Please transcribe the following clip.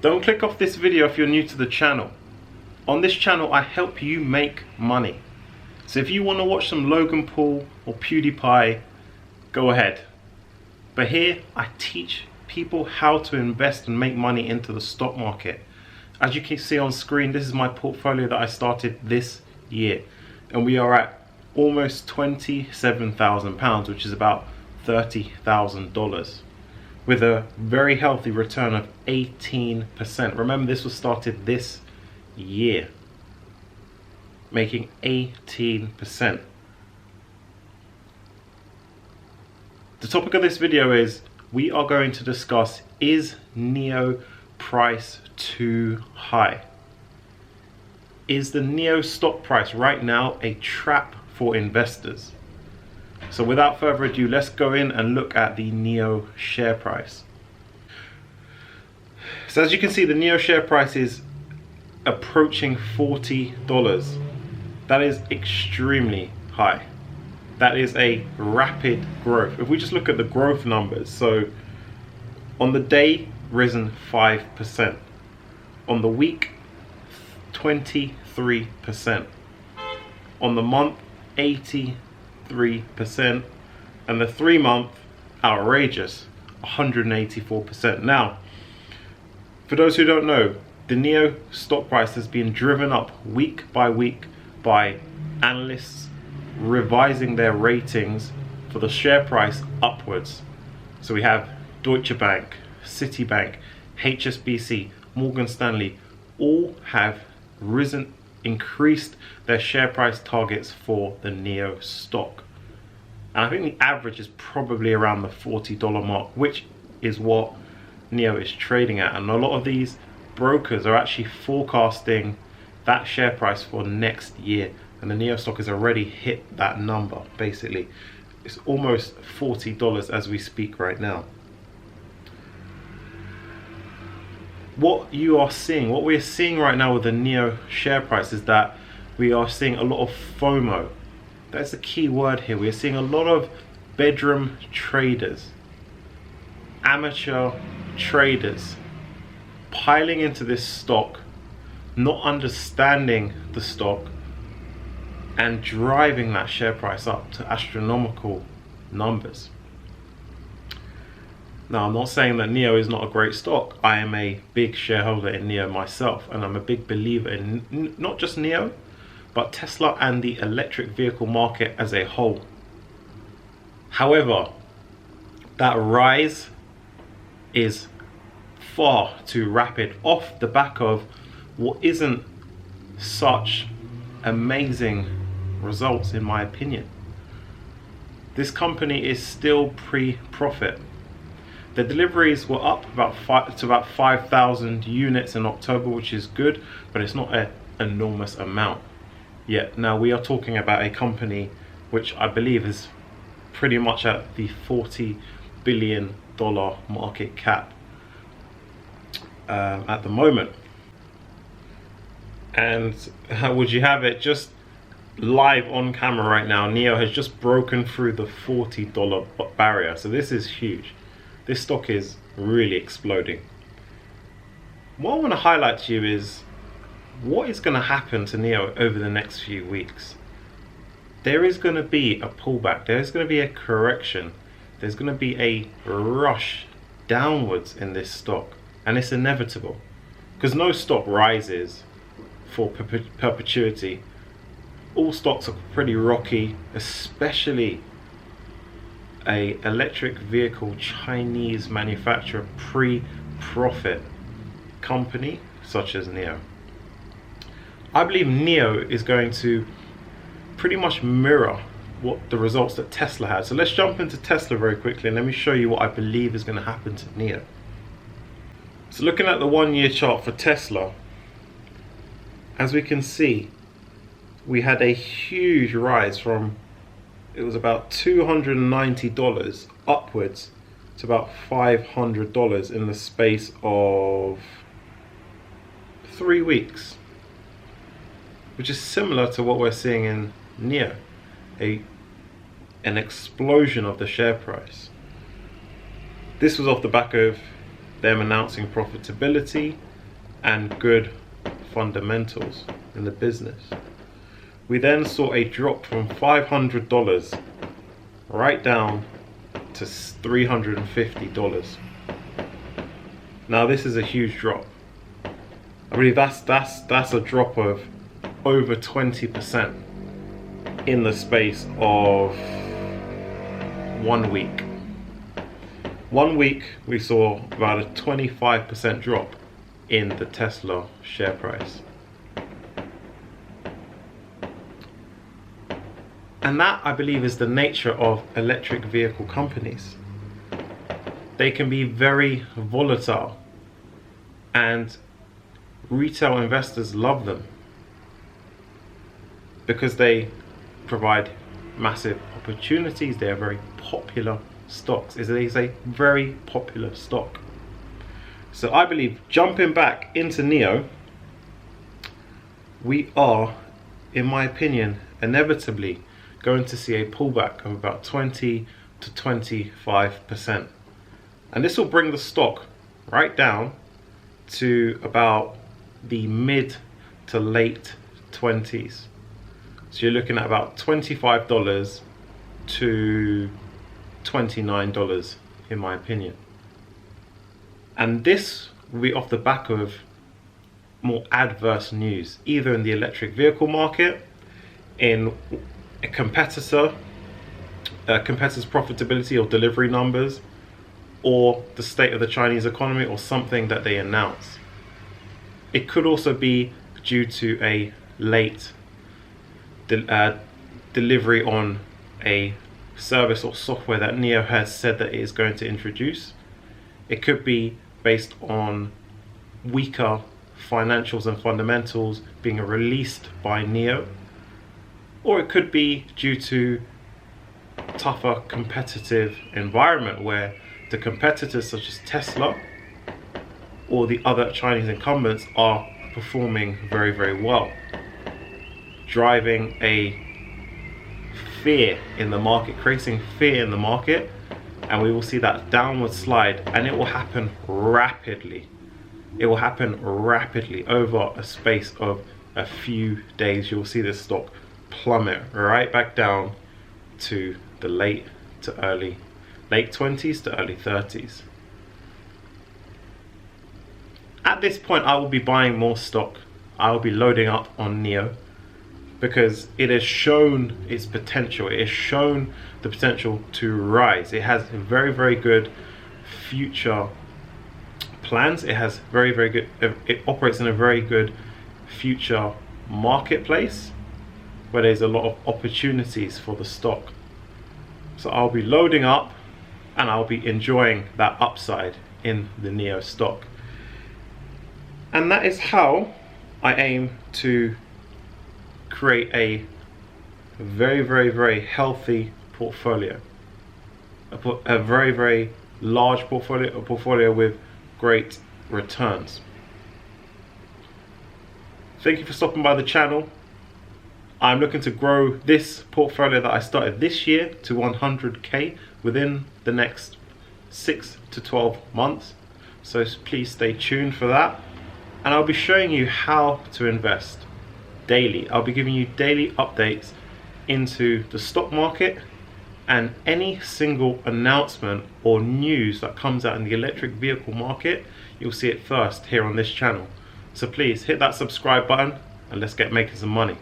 Don't click off this video if you're new to the channel. On this channel, I help you make money. So if you want to watch some Logan Paul or PewDiePie, go ahead. But here, I teach people how to invest and make money into the stock market. As you can see on screen, this is my portfolio that I started this year. And we are at almost £27,000, which is about $30,000. With a very healthy return of 18%. Remember, this was started this year, making 18%. The topic of this video is we are going to discuss, is NIO price too high? Is the NIO stock price right now a trap for investors? So without further ado, let's go in and look at the NIO share price. So as you can see, the NIO share price is approaching $40. That is extremely high. That is a rapid growth. If we just look at the growth numbers, so on the day, risen 5%. On the week, 23%. On the month, 83%. And the 3 month, outrageous, 184%. Now, for those who don't know, the NIO stock price has been driven up week by week by analysts revising their ratings for the share price upwards. So we have Deutsche Bank, Citibank, HSBC, Morgan Stanley, all have increased their share price targets for the NIO stock. And I think the average is probably around the $40 mark, which is what NIO is trading at. And a lot of these brokers are actually forecasting that share price for next year. And the NIO stock has already hit that number, basically. It's almost $40 as we speak right now. What we're seeing right now with the NIO share price is that we are seeing a lot of FOMO. That's the key word here. We're seeing a lot of bedroom traders, amateur traders piling into this stock, not understanding the stock, and driving that share price up to astronomical numbers. Now, I'm not saying that NIO is not a great stock. I am a big shareholder in NIO myself, and I'm a big believer in not just NIO, but Tesla and the electric vehicle market as a whole. However, that rise is far too rapid off the back of what isn't such amazing results, in my opinion. This company is still pre-profit. The deliveries were up to about 5,000 units in October, which is good, but it's not an enormous amount yet. Now, we are talking about a company which I believe is pretty much at the $40 billion market cap at the moment. And how would you have it? Just live on camera right now, NIO has just broken through the $40 barrier. So this is huge. This stock is really exploding. What I want to highlight to you is what is going to happen to NIO over the next few weeks. There is going to be a pullback. There is going to be a correction. There's going to be a rush downwards in this stock. And it's inevitable. Because no stock rises for perpetuity. All stocks are pretty rocky, especially a electric vehicle Chinese manufacturer pre-profit company such as NIO. I believe NIO is going to pretty much mirror what the results that Tesla had. So let's jump into Tesla very quickly and let me show you what I believe is going to happen to NIO. So looking at the 1 year chart for Tesla, as we can see, we had a huge rise from, it was about $290 upwards to about $500 in the space of 3 weeks, which is similar to what we're seeing in NIO, an explosion of the share price. This was off the back of them announcing profitability and good fundamentals in the business. We then saw a drop from $500 right down to $350. Now this is a huge drop. I believe that's a drop of over 20% in the space of 1 week. 1 week we saw about a 25% drop in the Tesla share price. And that, I believe, is the nature of electric vehicle companies. They can be very volatile, and retail investors love them because they provide massive opportunities. They are very popular stocks. It is a very popular stock. So I believe, jumping back into NIO, we are, in my opinion, inevitably going to see a pullback of about 20 to 25%. And this will bring the stock right down to about the mid to late 20s. So you're looking at about $25 to $29 in my opinion. And this will be off the back of more adverse news, either in the electric vehicle market, in a competitor's profitability or delivery numbers, or the state of the Chinese economy, or something that they announce. It could also be due to a late delivery on a service or software that NIO has said that it is going to introduce. It could be based on weaker financials and fundamentals being released by NIO, or it could be due to tougher competitive environment where the competitors such as Tesla or the other Chinese incumbents are performing very, very well, driving a fear in the market, creating fear in the market, and we will see that downward slide, and it will happen rapidly. It will happen rapidly over a space of a few days. You'll see this stock plummet right back down to the late 20s to early 30s. At this point, I will be buying more stock. I will be loading up on NIO because it has shown its potential. It has shown the potential to rise. It has very, very good future plans. It has very, very good, it operates in a very good future marketplace where there's a lot of opportunities for the stock. So I'll be loading up and I'll be enjoying that upside in the NIO stock. And that is how I aim to create a very, very, very healthy portfolio. A very, very large portfolio, a portfolio with great returns. Thank you for stopping by the channel. I'm looking to grow this portfolio that I started this year to 100k within the next 6 to 12 months. So please stay tuned for that. And I'll be showing you how to invest daily. I'll be giving you daily updates into the stock market and any single announcement or news that comes out in the electric vehicle market. You'll see it first here on this channel. So please hit that subscribe button and let's get making some money.